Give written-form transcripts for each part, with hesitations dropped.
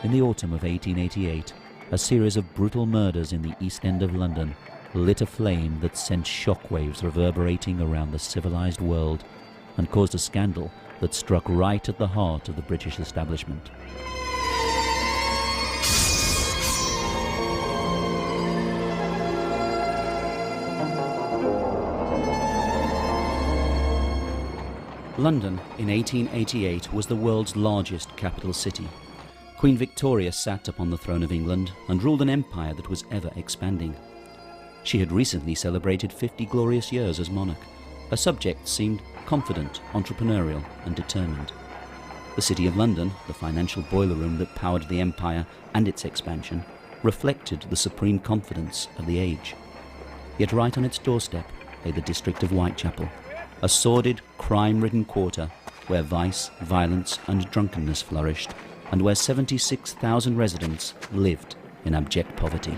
In the autumn of 1888, a series of brutal murders in the East End of London lit a flame that sent shockwaves reverberating around the civilized world and caused a scandal that struck right at the heart of the British establishment. London in 1888 was the world's largest capital city. Queen Victoria sat upon the throne of England and ruled an empire that was ever expanding. She had recently celebrated 50 glorious years as monarch. Her subjects seemed confident, entrepreneurial and determined. The City of London, the financial boiler room that powered the empire and its expansion, reflected the supreme confidence of the age. Yet right on its doorstep lay the district of Whitechapel, a sordid, crime-ridden quarter where vice, violence and drunkenness flourished, and where 76,000 residents lived in abject poverty.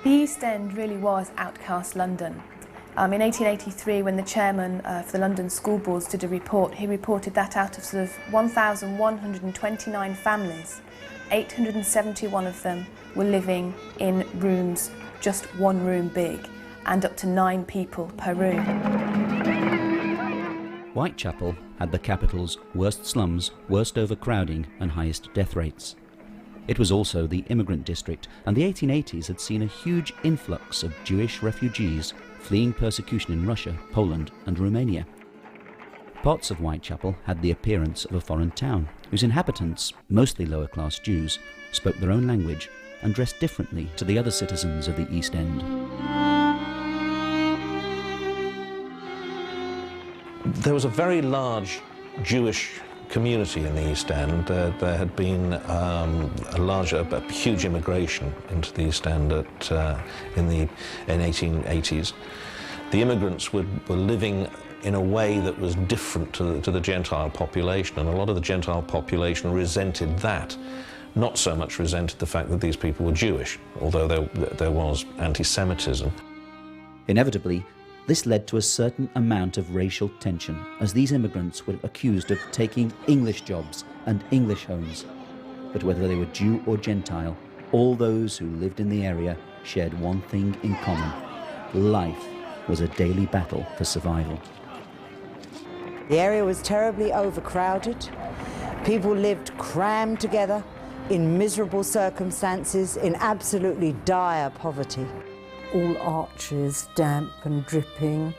The East End really was outcast London. In 1883, when the chairman for the London school boards did a report, he reported that out of sort of 1,129 families, 871 of them were living in rooms just one room big, and up to 9 people per room. Whitechapel had the capital's worst slums, worst overcrowding and highest death rates. It was also the immigrant district, and the 1880s had seen a huge influx of Jewish refugees fleeing persecution in Russia, Poland and Romania. Parts of Whitechapel had the appearance of a foreign town, whose inhabitants, mostly lower-class Jews, spoke their own language and dressed differently to the other citizens of the East End. There was a very large Jewish community in the East End. There had been a huge immigration into the East End in the 1880s. The immigrants were living in a way that was different to the Gentile population, and a lot of the Gentile population resented that. Not so much resented the fact that these people were Jewish, although there was anti-Semitism. Inevitably, this led to a certain amount of racial tension, as these immigrants were accused of taking English jobs and English homes. But whether they were Jew or Gentile, all those who lived in the area shared one thing in common: life was a daily battle for survival. The area was terribly overcrowded. People lived crammed together in miserable circumstances, in absolutely dire poverty. All arches damp and dripping,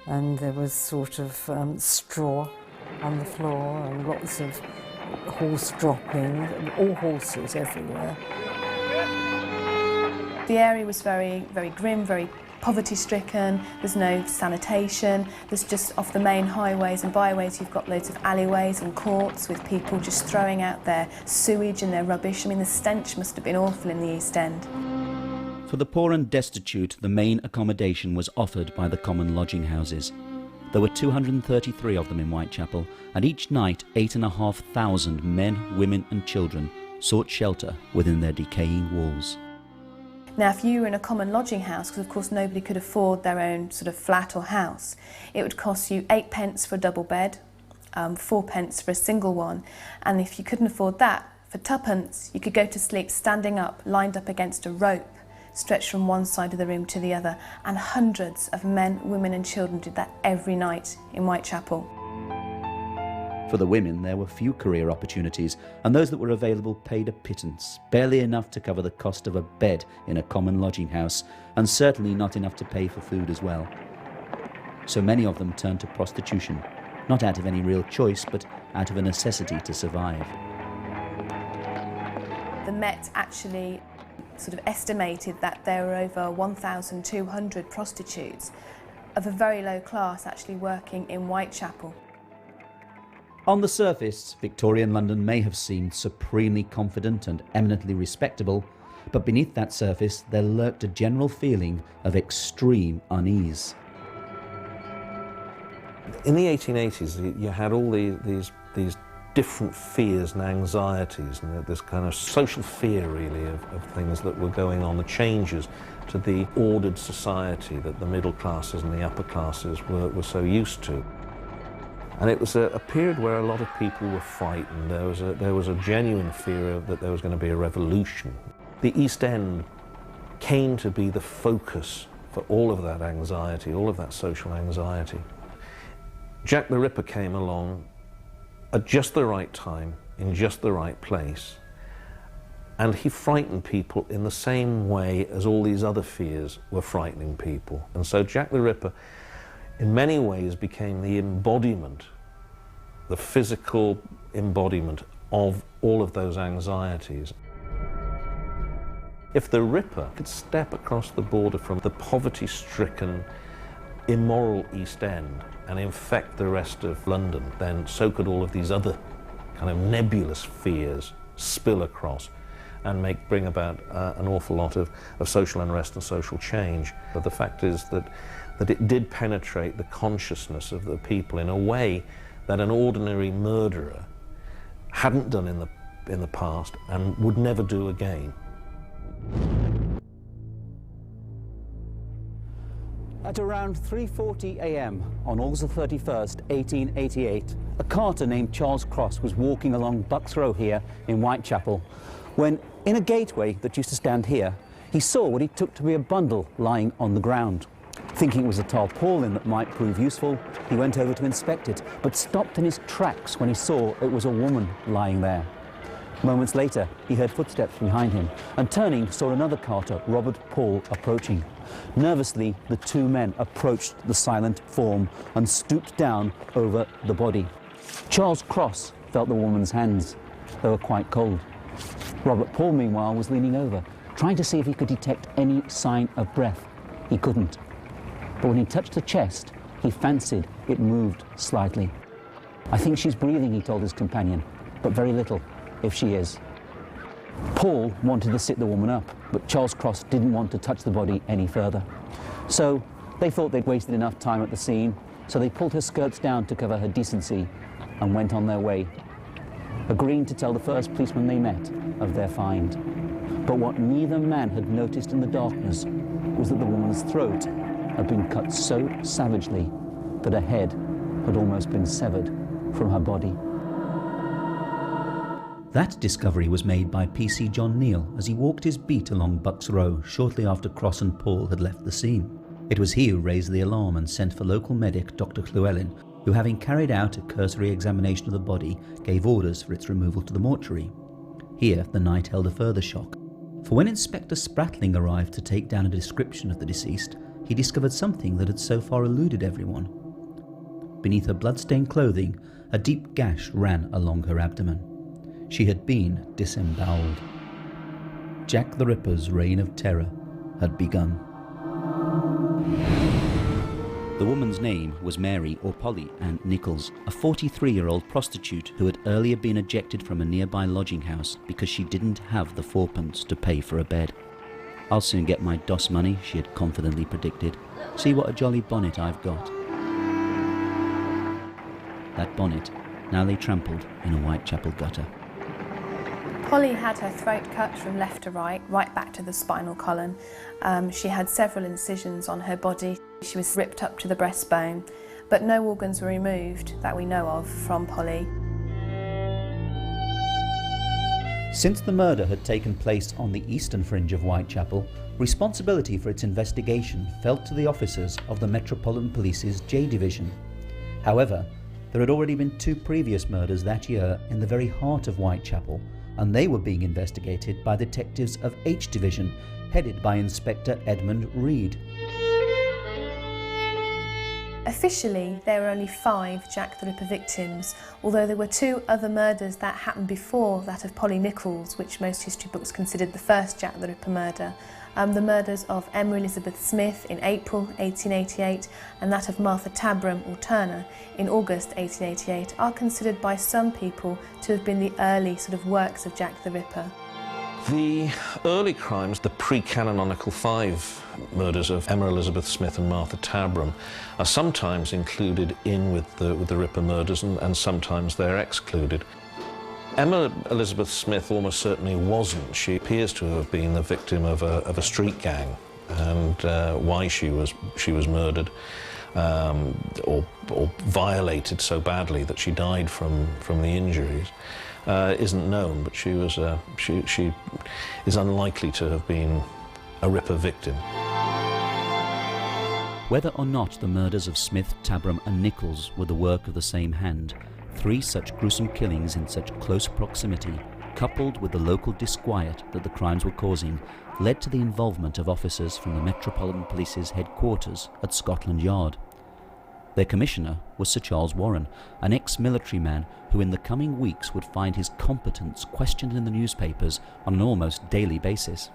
and there was sort of straw on the floor and lots of horse dropping, all horses everywhere. The area was very, very grim, very poverty-stricken. There's no sanitation. There's just off the main highways and byways, you've got loads of alleyways and courts with people just throwing out their sewage and their rubbish. I mean, the stench must have been awful in the East End. For the poor and destitute, the main accommodation was offered by the common lodging houses. There were 233 of them in Whitechapel, and each night 8,500 men, women and children sought shelter within their decaying walls. Now, if you were in a common lodging house, because of course nobody could afford their own sort of flat or house, it would cost you 8p for a double bed, 4p for a single one, and if you couldn't afford that, for 2p you could go to sleep standing up, lined up against a rope, stretched from one side of the room to the other, and hundreds of men, women and children did that every night in Whitechapel. For the women, there were few career opportunities, and those that were available paid a pittance, barely enough to cover the cost of a bed in a common lodging house, and certainly not enough to pay for food as well. So many of them turned to prostitution, not out of any real choice, but out of a necessity to survive. The Met actually sort of estimated that there were over 1,200 prostitutes of a very low class actually working in Whitechapel. On the surface, Victorian London may have seemed supremely confident and eminently respectable, but beneath that surface there lurked a general feeling of extreme unease. In the 1880s, you had all these different fears and anxieties, and this kind of social fear, really, of things that were going on, the changes to the ordered society that the middle classes and the upper classes were so used to. And it was a period where a lot of people were frightened. There was a genuine fear that there was going to be a revolution. The East End came to be the focus for all of that anxiety, all of that social anxiety. Jack the Ripper came along at just the right time, in just the right place, and he frightened people in the same way as all these other fears were frightening people. And so Jack the Ripper, in many ways, became the embodiment, the physical embodiment of all of those anxieties. If the Ripper could step across the border from the poverty-stricken, immoral East End and infect the rest of London, then so could all of these other kind of nebulous fears spill across and bring about an awful lot of social unrest and social change. But the fact is that it did penetrate the consciousness of the people in a way that an ordinary murderer hadn't done in the past and would never do again. At around 3:40 a.m. on August 31st, 1888, a carter named Charles Cross was walking along Bucks Row here in Whitechapel when, in a gateway that used to stand here, he saw what he took to be a bundle lying on the ground. Thinking it was a tarpaulin that might prove useful, he went over to inspect it, but stopped in his tracks when he saw it was a woman lying there. Moments later, he heard footsteps behind him, and turning, saw another carter, Robert Paul, approaching. Nervously, the two men approached the silent form and stooped down over the body. Charles Cross felt the woman's hands. They were quite cold. Robert Paul, meanwhile, was leaning over, trying to see if he could detect any sign of breath. He couldn't. But when he touched the chest, he fancied it moved slightly. "I think she's breathing," he told his companion, "but very little, if she is." Paul wanted to sit the woman up, but Charles Cross didn't want to touch the body any further. So they thought they'd wasted enough time at the scene, so they pulled her skirts down to cover her decency and went on their way, agreeing to tell the first policeman they met of their find. But what neither man had noticed in the darkness was that the woman's throat had been cut so savagely that her head had almost been severed from her body. That discovery was made by PC John Neal as he walked his beat along Bucks Row shortly after Cross and Paul had left the scene. It was he who raised the alarm and sent for local medic Dr. Llewellyn, who, having carried out a cursory examination of the body, gave orders for its removal to the mortuary. Here the night held a further shock, for when Inspector Spratling arrived to take down a description of the deceased, he discovered something that had so far eluded everyone. Beneath her blood-stained clothing, a deep gash ran along her abdomen. She had been disemboweled. Jack the Ripper's reign of terror had begun. The woman's name was Mary or Polly Ann Nichols, a 43-year-old prostitute who had earlier been ejected from a nearby lodging house because she didn't have the fourpence to pay for a bed. "I'll soon get my DOS money," she had confidently predicted. "See what a jolly bonnet I've got." That bonnet now lay trampled in a Whitechapel gutter. Polly had her throat cut from left to right back to the spinal column. She had several incisions on her body. She was ripped up to the breastbone, but no organs were removed that we know of from Polly. Since the murder had taken place on the eastern fringe of Whitechapel, responsibility for its investigation fell to the officers of the Metropolitan Police's J Division. However, there had already been 2 previous murders that year in the very heart of Whitechapel, and they were being investigated by detectives of H Division, headed by Inspector Edmund Reed. Officially, there were only 5 Jack the Ripper victims, although there were 2 other murders that happened before that of Polly Nichols, which most history books considered the first Jack the Ripper murder. The murders of Emma Elizabeth Smith in April 1888 and that of Martha Tabram or Turner in August 1888 are considered by some people to have been the early sort of works of Jack the Ripper. The early crimes, the pre-canonical 5 murders of Emma Elizabeth Smith and Martha Tabram, are sometimes included in with the Ripper murders and sometimes they're excluded. Emma Elizabeth Smith almost certainly wasn't. She appears to have been the victim of a street gang, and why she was murdered or violated so badly that she died from the injuries isn't known, but she is unlikely to have been a Ripper victim. Whether or not the murders of Smith, Tabram and Nichols were the work of the same hand, 3 such gruesome killings in such close proximity, coupled with the local disquiet that the crimes were causing, led to the involvement of officers from the Metropolitan Police's headquarters at Scotland Yard. Their commissioner was Sir Charles Warren, an ex-military man who in the coming weeks would find his competence questioned in the newspapers on an almost daily basis.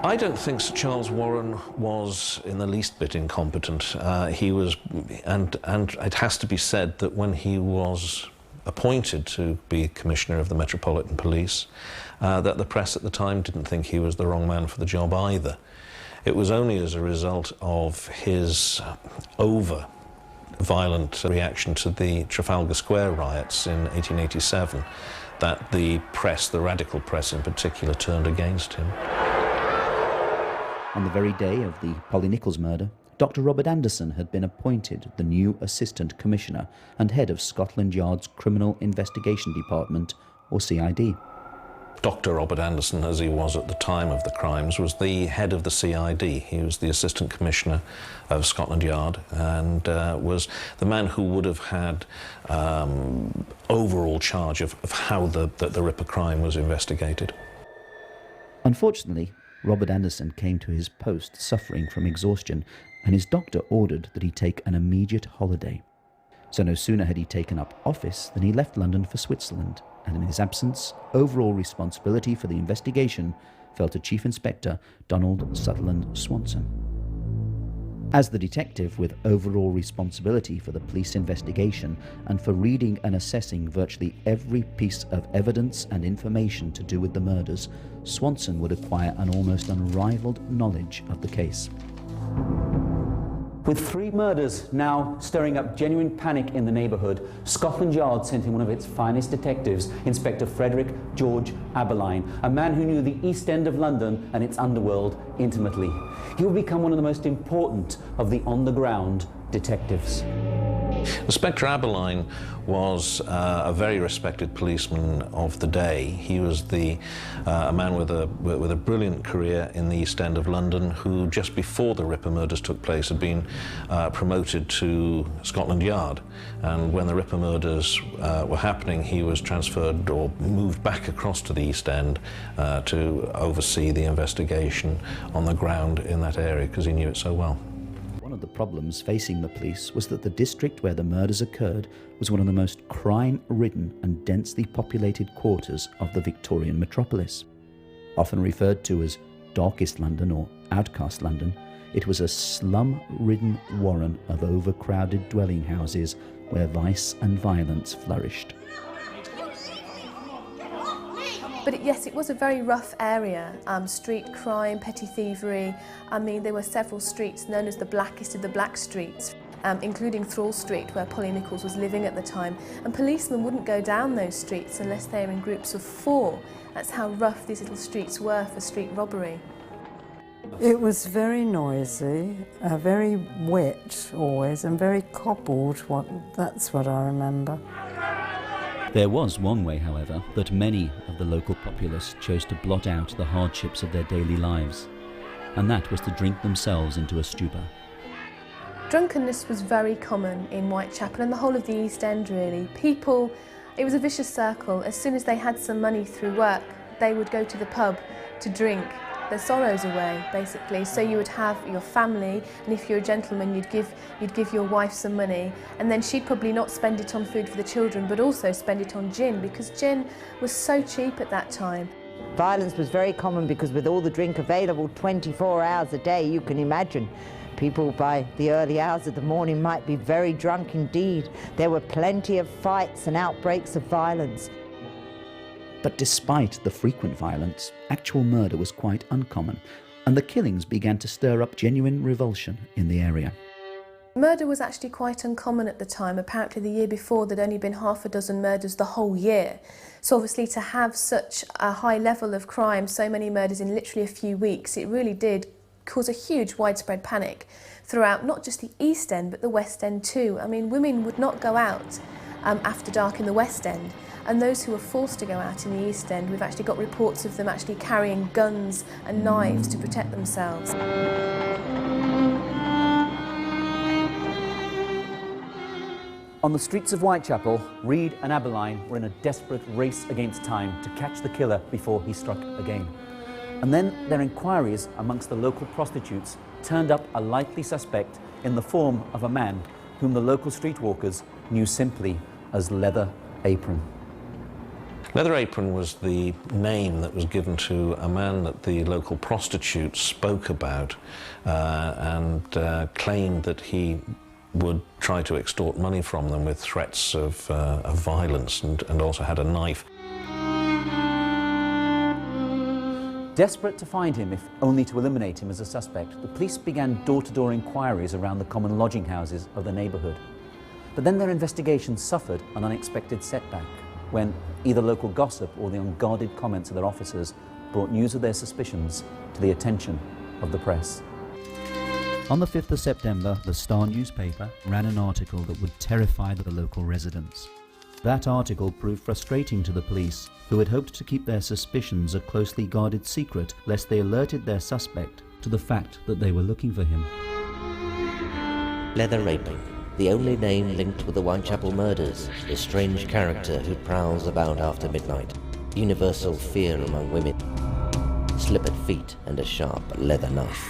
I don't think Sir Charles Warren was in the least bit incompetent. He was, and it has to be said that when he was appointed to be Commissioner of the Metropolitan Police, that the press at the time didn't think he was the wrong man for the job either. It was only as a result of his over-violent reaction to the Trafalgar Square riots in 1887 that the press, the radical press in particular, turned against him. On the very day of the Polly Nichols murder, Dr. Robert Anderson had been appointed the new Assistant Commissioner and head of Scotland Yard's Criminal Investigation Department, or CID. Dr. Robert Anderson, as he was at the time of the crimes, was the head of the CID. He was the Assistant Commissioner of Scotland Yard and was the man who would have had overall charge of how the Ripper crime was investigated. Unfortunately, Robert Anderson came to his post suffering from exhaustion, and his doctor ordered that he take an immediate holiday. So no sooner had he taken up office than he left London for Switzerland, and in his absence, overall responsibility for the investigation fell to Chief Inspector Donald Sutherland Swanson. As the detective with overall responsibility for the police investigation and for reading and assessing virtually every piece of evidence and information to do with the murders, Swanson would acquire an almost unrivaled knowledge of the case. With 3 murders now stirring up genuine panic in the neighbourhood, Scotland Yard sent in one of its finest detectives, Inspector Frederick George Aberline, a man who knew the East End of London and its underworld intimately. He would become one of the most important of the on-the-ground detectives. Inspector Aberline was a very respected policeman of the day. He was a man with a brilliant career in the East End of London who, just before the Ripper murders took place, had been promoted to Scotland Yard. And when the Ripper murders were happening, he was transferred or moved back across to the East End to oversee the investigation on the ground in that area because he knew it so well. One of the problems facing the police was that the district where the murders occurred was one of the most crime-ridden and densely populated quarters of the Victorian metropolis. Often referred to as Darkest London or Outcast London, it was a slum-ridden warren of overcrowded dwelling houses where vice and violence flourished. But yes, it was a very rough area. Street crime, petty thievery. I mean, there were several streets known as the blackest of the black streets, including Thrall Street, where Polly Nichols was living at the time. And policemen wouldn't go down those streets unless they were in groups of 4. That's how rough these little streets were for street robbery. It was very noisy, very wet always, and very cobbled. That's what I remember. There was one way, however, that many of the local populace chose to blot out the hardships of their daily lives, and that was to drink themselves into a stupor. Drunkenness was very common in Whitechapel and the whole of the East End, really. People, it was a vicious circle. As soon as they had some money through work, they would go to the pub to drink their sorrows away, basically. So you would have your family, and if you're a gentleman, you'd give your wife some money, and then she'd probably not spend it on food for the children, but also spend it on gin, because gin was so cheap at that time. Violence was very common because with all the drink available 24 hours a day, you can imagine people by the early hours of the morning might be very drunk indeed. There were plenty of fights and outbreaks of violence. But despite the frequent violence, actual murder was quite uncommon, and the killings began to stir up genuine revulsion in the area. Murder was actually quite uncommon at the time. Apparently the year before there'd only been half a dozen murders the whole year. So obviously to have such a high level of crime, so many murders in literally a few weeks, it really did cause a huge widespread panic throughout not just the East End but the West End too. I mean, women would not go out after dark in the West End, and those who were forced to go out in the East End, we've actually got reports of them actually carrying guns and knives to protect themselves. On the streets of Whitechapel, Reed and Aberline were in a desperate race against time to catch the killer before he struck again. And then their inquiries amongst the local prostitutes turned up a likely suspect in the form of a man whom the local streetwalkers knew simply as Leather Apron. Leather Apron was the name that was given to a man that the local prostitutes spoke about and claimed that he would try to extort money from them with threats of violence, and also had a knife. Desperate to find him, if only to eliminate him as a suspect, the police began door-to-door inquiries around the common lodging houses of the neighbourhood. But then their investigation suffered an unexpected setback when either local gossip or the unguarded comments of their officers brought news of their suspicions to the attention of the press. On the 5th of September, the Star newspaper ran an article that would terrify the local residents. That article proved frustrating to the police, who had hoped to keep their suspicions a closely guarded secret lest they alerted their suspect to the fact that they were looking for him. Leather Apron, the only name linked with the Whitechapel murders, the strange character who prowls about after midnight, universal fear among women, slippered feet and a sharp leather knife.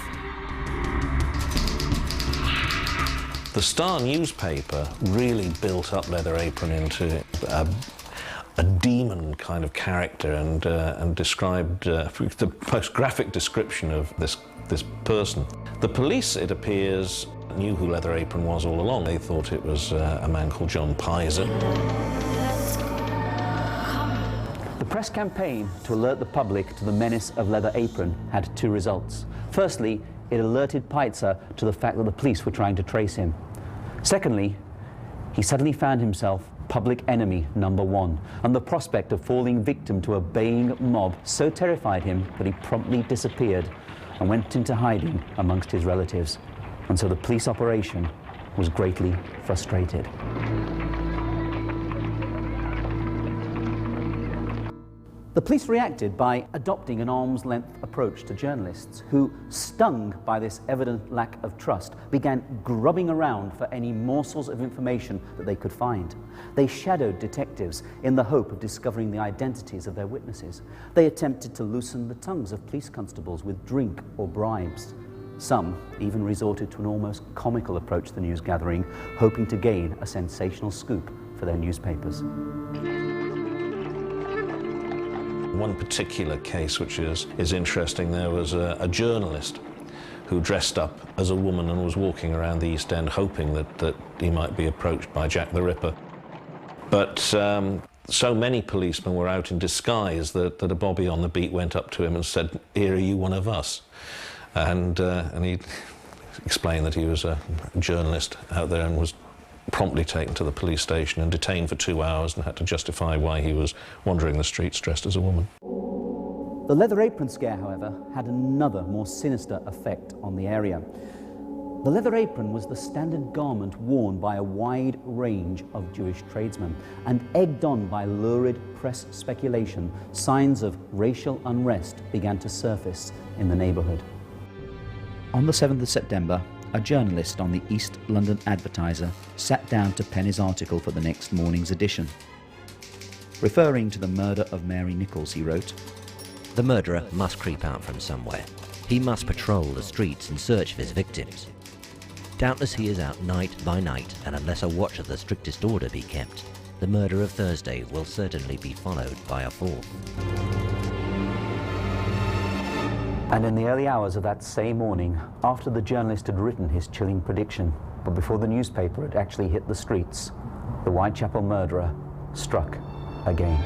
The Star newspaper really built up Leather Apron into a demon kind of character, and described the most graphic description of this person. The police, it appears, knew who Leather Apron was all along. They thought it was a man called John Pizer. The press campaign to alert the public to the menace of Leather Apron had two results. Firstly, it alerted Pizer to the fact that the police were trying to trace him. Secondly, he suddenly found himself public enemy number one, and the prospect of falling victim to a baying mob so terrified him that he promptly disappeared and went into hiding amongst his relatives. And so the police operation was greatly frustrated. The police reacted by adopting an arm's-length approach to journalists who, stung by this evident lack of trust, began grubbing around for any morsels of information that they could find. They shadowed detectives in the hope of discovering the identities of their witnesses. They attempted to loosen the tongues of police constables with drink or bribes. Some even resorted to an almost comical approach to the news gathering, hoping to gain a sensational scoop for their newspapers. One particular case which is interesting, there was a journalist who dressed up as a woman and was walking around the East End hoping that he might be approached by Jack the Ripper. But so many policemen were out in disguise that a bobby on the beat went up to him and said, "Here, are you one of us?" And he explained that he was a journalist out there, and was promptly taken to the police station and detained for 2 hours and had to justify why he was wandering the streets dressed as a woman. The Leather Apron scare, however, had another more sinister effect on the area. The leather apron was the standard garment worn by a wide range of Jewish tradesmen, and egged on by lurid press speculation, signs of racial unrest began to surface in the neighbourhood. On the 7th of September, a journalist on the East London Advertiser sat down to pen his article for the next morning's edition. Referring to the murder of Mary Nichols, he wrote, "The murderer must creep out from somewhere. He must patrol the streets in search of his victims. Doubtless he is out night by night, and unless a watch of the strictest order be kept, the murder of Thursday will certainly be followed by a fourth." And in the early hours of that same morning, after the journalist had written his chilling prediction, but before the newspaper had actually hit the streets, the Whitechapel murderer struck again.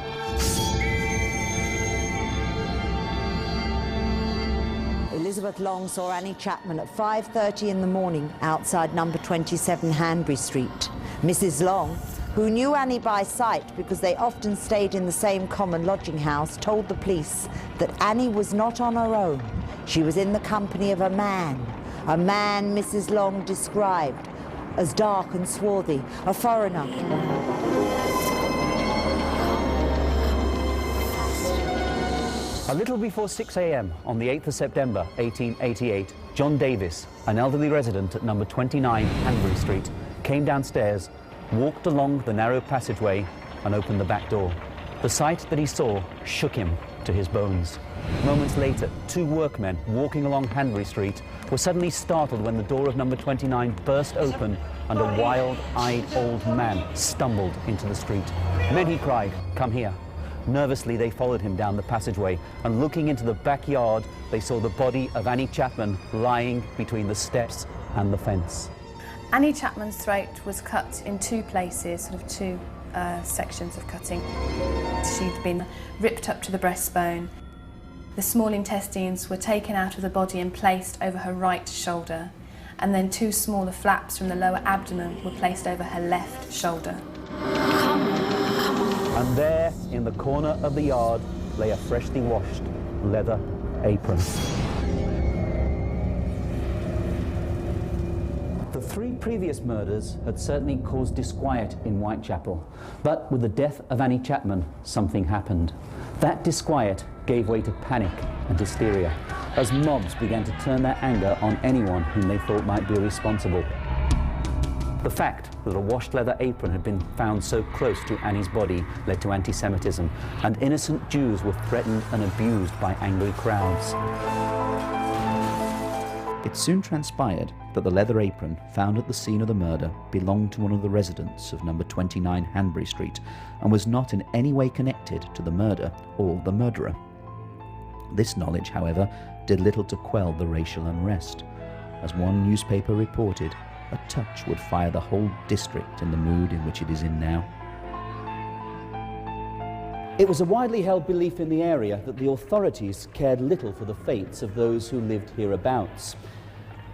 Elizabeth Long saw Annie Chapman at 5:30 in the morning outside number 27 Hanbury Street. Mrs. Long, who knew Annie by sight because they often stayed in the same common lodging house, told the police that Annie was not on her own. She was in the company of a man A man Mrs. Long described as dark and swarthy, a foreigner. A little before 6 a.m. on the 8th of September 1888, John Davis, an elderly resident at number 29 Hanbury Street, came downstairs, walked along the narrow passageway and opened the back door. The sight that he saw shook him to his bones. Moments later, two workmen walking along Hanbury Street were suddenly startled when the door of number 29 burst open and a wild-eyed old man stumbled into the street. "Men," he cried, "come here." Nervously, they followed him down the passageway, and looking into the backyard, they saw the body of Annie Chapman lying between the steps and the fence. Annie Chapman's throat was cut in two places, sort of two sections of cutting. She'd been ripped up to the breastbone. The small intestines were taken out of the body and placed over her right shoulder, and then two smaller flaps from the lower abdomen were placed over her left shoulder. And there, in the corner of the yard, lay a freshly washed leather apron. The three previous murders had certainly caused disquiet in Whitechapel, but with the death of Annie Chapman, something happened. That disquiet gave way to panic and hysteria, as mobs began to turn their anger on anyone whom they thought might be responsible. The fact that a washed leather apron had been found so close to Annie's body led to anti-Semitism, and innocent Jews were threatened and abused by angry crowds. It soon transpired that the leather apron found at the scene of the murder belonged to one of the residents of number 29 Hanbury Street and was not in any way connected to the murder or the murderer. This knowledge, however, did little to quell the racial unrest. As one newspaper reported, a touch would fire the whole district in the mood in which it is in now. It was a widely held belief in the area that the authorities cared little for the fates of those who lived hereabouts.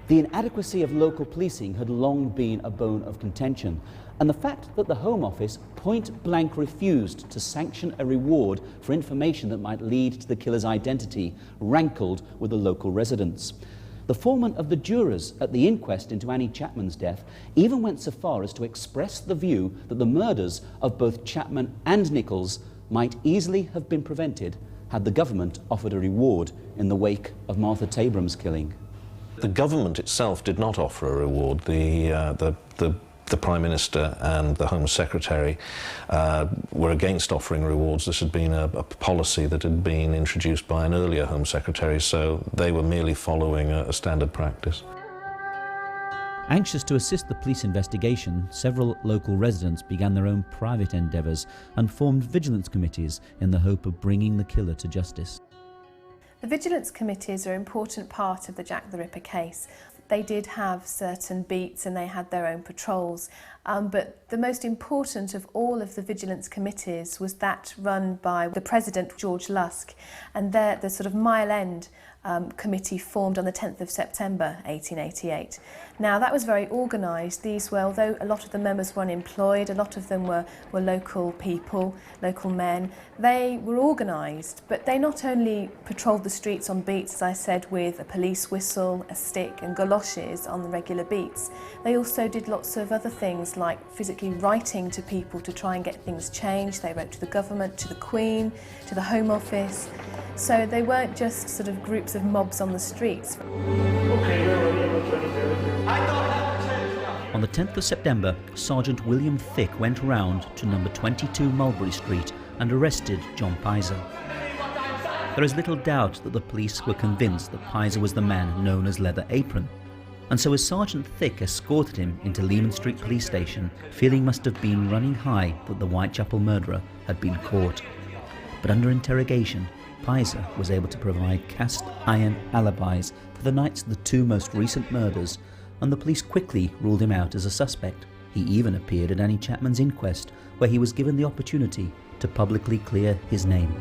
The inadequacy of local policing had long been a bone of contention, and the fact that the Home Office point-blank refused to sanction a reward for information that might lead to the killer's identity rankled with the local residents. The foreman of the jurors at the inquest into Annie Chapman's death even went so far as to express the view that the murders of both Chapman and Nichols might easily have been prevented had the government offered a reward in the wake of Martha Tabram's killing. The government itself did not offer a reward. The Prime Minister and the Home Secretary were against offering rewards. This had been a policy that had been introduced by an earlier Home Secretary, so they were merely following a standard practice. Anxious to assist the police investigation, several local residents began their own private endeavours and formed vigilance committees in the hope of bringing the killer to justice. The vigilance committees are an important part of the Jack the Ripper case. They did have certain beats and they had their own patrols, but the most important of all of the vigilance committees was that run by the president, George Lusk, and the sort of Mile End committee formed on the 10th of September 1888. Now that was very organised. These were, although a lot of the members were unemployed, a lot of them were local people, local men, they were organised, but they not only patrolled the streets on beats, as I said, with a police whistle, a stick and galoshes on the regular beats. They also did lots of other things like physically writing to people to try and get things changed. They wrote to the government, to the Queen, to the Home Office. So they weren't just sort of groups of mobs on the streets. On the 10th of September, Sergeant William Thick went round to number 22 Mulberry Street and arrested John Pizer. There is little doubt that the police were convinced that Pizer was the man known as Leather Apron, and so as Sergeant Thick escorted him into Leman Street Police Station, feeling must have been running high that the Whitechapel murderer had been caught. But under interrogation, Pizer was able to provide cast iron alibis for the nights of the two most recent murders, and the police quickly ruled him out as a suspect. He even appeared at Annie Chapman's inquest, where he was given the opportunity to publicly clear his name.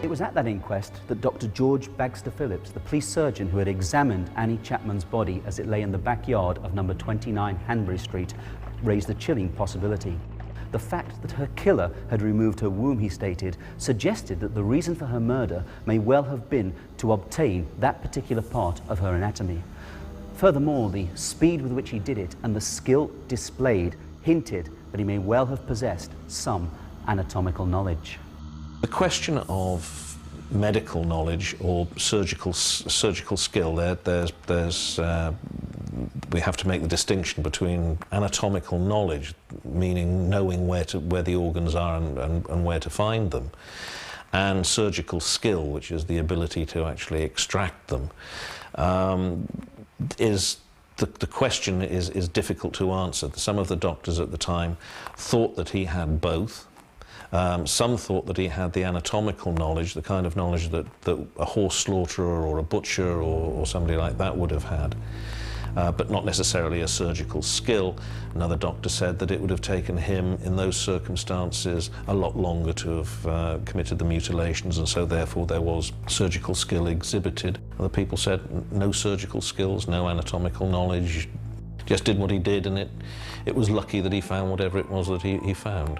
It was at that inquest that Dr. George Bagster Phillips, the police surgeon who had examined Annie Chapman's body as it lay in the backyard of number 29 Hanbury Street, raised a chilling possibility. The fact that her killer had removed her womb, he stated, suggested that the reason for her murder may well have been to obtain that particular part of her anatomy. Furthermore, the speed with which he did it and the skill displayed hinted that he may well have possessed some anatomical knowledge. The question of medical knowledge or surgical skill, we have to make the distinction between anatomical knowledge, meaning knowing where the organs are and where to find them, and surgical skill, which is the ability to actually extract them. The question is difficult to answer. Some of the doctors at the time thought that he had both. Some thought that he had the anatomical knowledge, the kind of knowledge that a horse slaughterer or a butcher or somebody like that would have had, but not necessarily a surgical skill. Another doctor said that it would have taken him, in those circumstances, a lot longer to have committed the mutilations, and so therefore there was surgical skill exhibited. Other people said no surgical skills, no anatomical knowledge, just did what he did, and it was lucky that he found whatever it was that he found.